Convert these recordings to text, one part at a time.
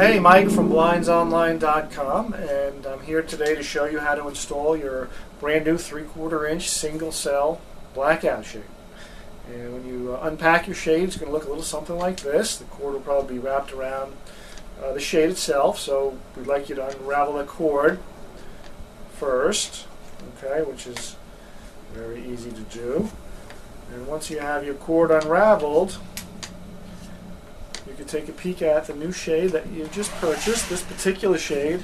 Hey, Mike from BlindsOnline.com, and I'm here today to show you how to install your brand new 3/4 inch single cell blackout shade. And when you unpack your shade, it's going to look a little something like this. The cord will probably be wrapped around the shade itself, so we'd like you to unravel the cord first, okay, which is very easy to do. And once you have your cord unraveled, you can take a peek at the new shade that you just purchased. This particular shade,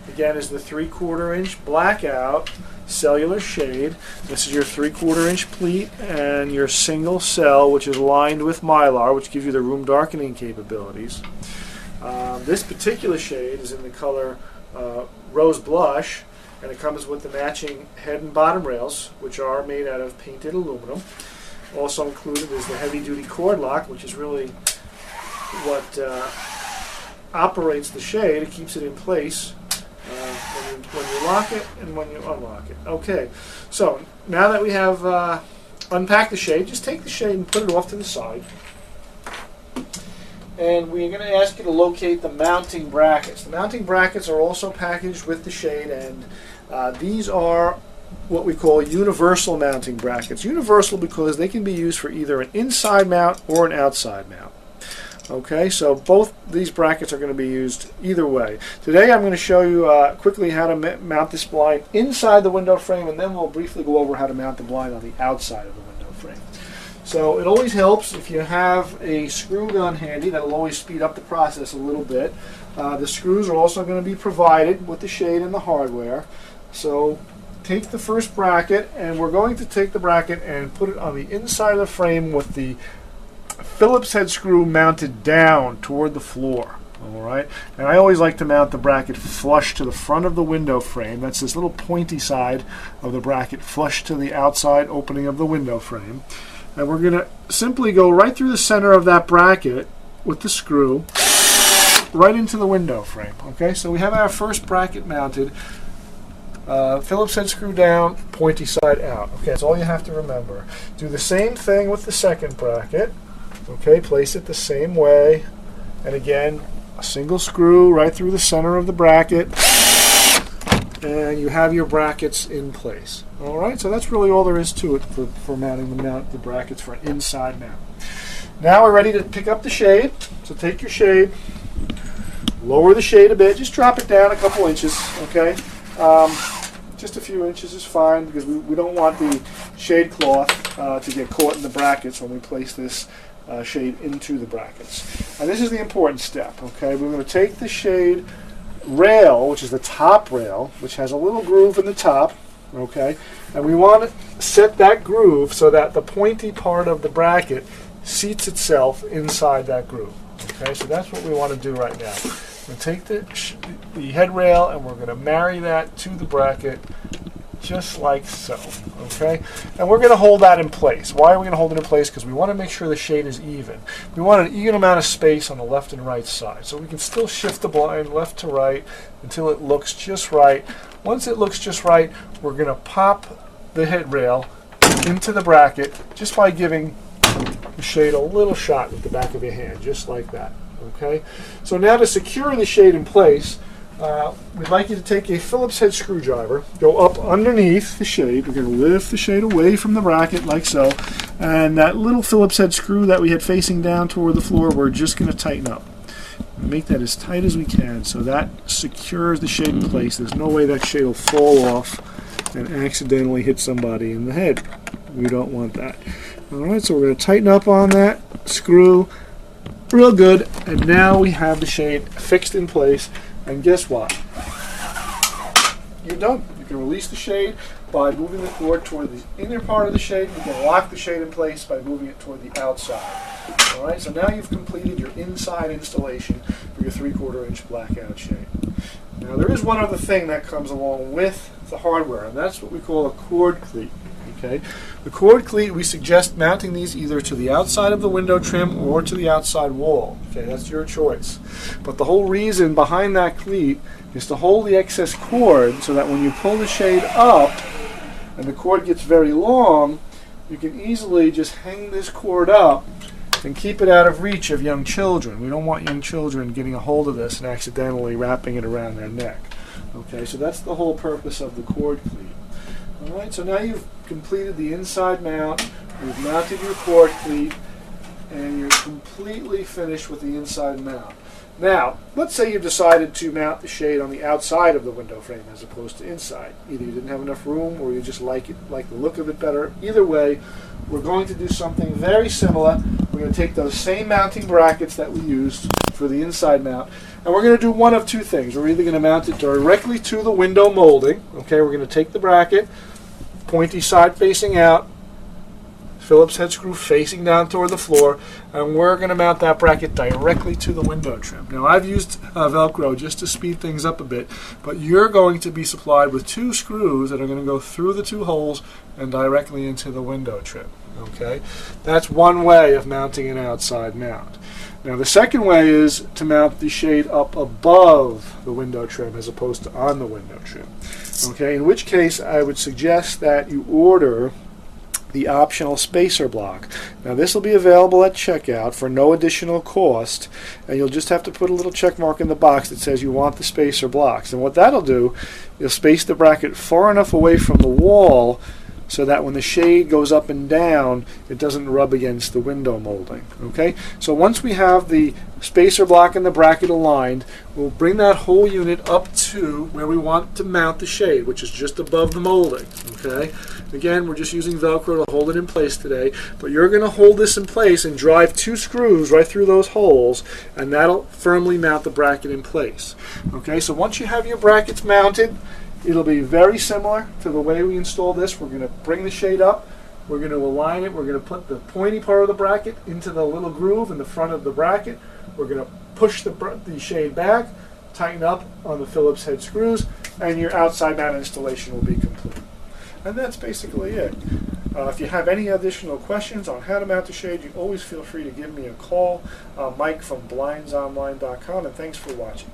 again, is the 3/4 inch blackout cellular shade. This is your 3/4 inch pleat and your single cell, which is lined with mylar, which gives you the room darkening capabilities. This particular shade is in the color Rose Blush, and it comes with the matching head and bottom rails, which are made out of painted aluminum. Also included is the heavy-duty cord lock, which is really what operates the shade. It keeps it in place when you lock it and when you unlock it. Okay, so now that we have unpacked the shade, just take the shade and put it off to the side. And we're going to ask you to locate the mounting brackets. The mounting brackets are also packaged with the shade, and these are what we call universal mounting brackets. Universal because they can be used for either an inside mount or an outside mount. Okay, so both these brackets are going to be used either way. Today I'm going to show you quickly how to mount this blind inside the window frame, and then we'll briefly go over how to mount the blind on the outside of the window frame. So it always helps if you have a screw gun handy. That'll always speed up the process a little bit. The screws are also going to be provided with the shade and the hardware. So take the first bracket, and we're going to take the bracket and put it on the inside of the frame with the Phillips head screw mounted down toward the floor. Alright, and I always like to mount the bracket flush to the front of the window frame. That's this little pointy side of the bracket flush to the outside opening of the window frame. And we're going to simply go right through the center of that bracket with the screw right into the window frame. Okay, so we have our first bracket mounted. Phillips head screw down, pointy side out. Okay, that's all you have to remember. Do the same thing with the second bracket. Okay, place it the same way, and again, a single screw right through the center of the bracket, and you have your brackets in place. All right, so that's really all there is to it for mounting the brackets for an inside mount. Now we're ready to pick up the shade. So take your shade, lower the shade a bit, just drop it down a couple inches. Okay, just a few inches is fine because we don't want the shade cloth to get caught in the brackets when we place this shade into the brackets. And this is the important step. Okay, we're going to take the shade rail, which is the top rail, which has a little groove in the top. Okay, and we want to set that groove so that the pointy part of the bracket seats itself inside that groove. Okay, so that's what we want to do right now. We're going to take the head rail and we're going to marry that to the bracket just like so. Okay, and we're going to hold that in place. Why are we going to hold it in place? Because we want to make sure the shade is even. We want an even amount of space on the left and right side, so we can still shift the blind left to right until it looks just right. Once it looks just right, we're going to pop the head rail into the bracket just by giving the shade a little shot with the back of your hand, just like that. Okay, so now to secure the shade in place, we'd like you to take a Phillips head screwdriver, go up underneath the shade. We're going to lift the shade away from the bracket like so, and that little Phillips head screw that we had facing down toward the floor, we're just going to tighten up. Make that as tight as we can so that secures the shade in place. There's no way that shade will fall off and accidentally hit somebody in the head. We don't want that. Alright, so we're going to tighten up on that screw real good, and now we have the shade fixed in place. And guess what? You're done. You can release the shade by moving the cord toward the inner part of the shade. You can lock the shade in place by moving it toward the outside. All right, so now you've completed your inside installation for your 3/4 inch blackout shade. Now there is one other thing that comes along with the hardware, and that's what we call a cord cleat. Okay, the cord cleat, we suggest mounting these either to the outside of the window trim or to the outside wall. Okay, that's your choice. But the whole reason behind that cleat is to hold the excess cord so that when you pull the shade up and the cord gets very long, you can easily just hang this cord up and keep it out of reach of young children. We don't want young children getting a hold of this and accidentally wrapping it around their neck. Okay, so that's the whole purpose of the cord cleat. All right, so now you've completed the inside mount, you've mounted your cord cleat, and you're completely finished with the inside mount. Now, let's say you've decided to mount the shade on the outside of the window frame as opposed to inside. Either you didn't have enough room or you just like the look of it better. Either way, we're going to do something very similar. We're going to take those same mounting brackets that we used for the inside mount, and we're going to do one of two things. We're either going to mount it directly to the window molding. Okay, we're going to take the bracket, pointy side facing out, Phillips head screw facing down toward the floor, and we're going to mount that bracket directly to the window trim. Now, I've used Velcro just to speed things up a bit, but you're going to be supplied with 2 screws that are going to go through the 2 holes and directly into the window trim. Okay, that's one way of mounting an outside mount. Now, the second way is to mount the shade up above the window trim as opposed to on the window trim. Okay, in which case I would suggest that you order the optional spacer block. Now, this will be available at checkout for no additional cost, and you'll just have to put a little check mark in the box that says you want the spacer blocks. And what that'll do, you'll space the bracket far enough away from the wall so that when the shade goes up and down, it doesn't rub against the window molding. Okay? So once we have the spacer block and the bracket aligned, we'll bring that whole unit up to where we want to mount the shade, which is just above the molding. Okay? Again, we're just using Velcro to hold it in place today, but you're going to hold this in place and drive 2 screws right through those holes, and that'll firmly mount the bracket in place. Okay? So once you have your brackets mounted, it'll be very similar to the way we install this. We're going to bring the shade up, we're going to align it, we're going to put the pointy part of the bracket into the little groove in the front of the bracket, we're going to push the shade back, tighten up on the Phillips head screws, and your outside mount installation will be complete. And that's basically it. If you have any additional questions on how to mount the shade, you always feel free to give me a call. Mike from blindsonline.com, and thanks for watching.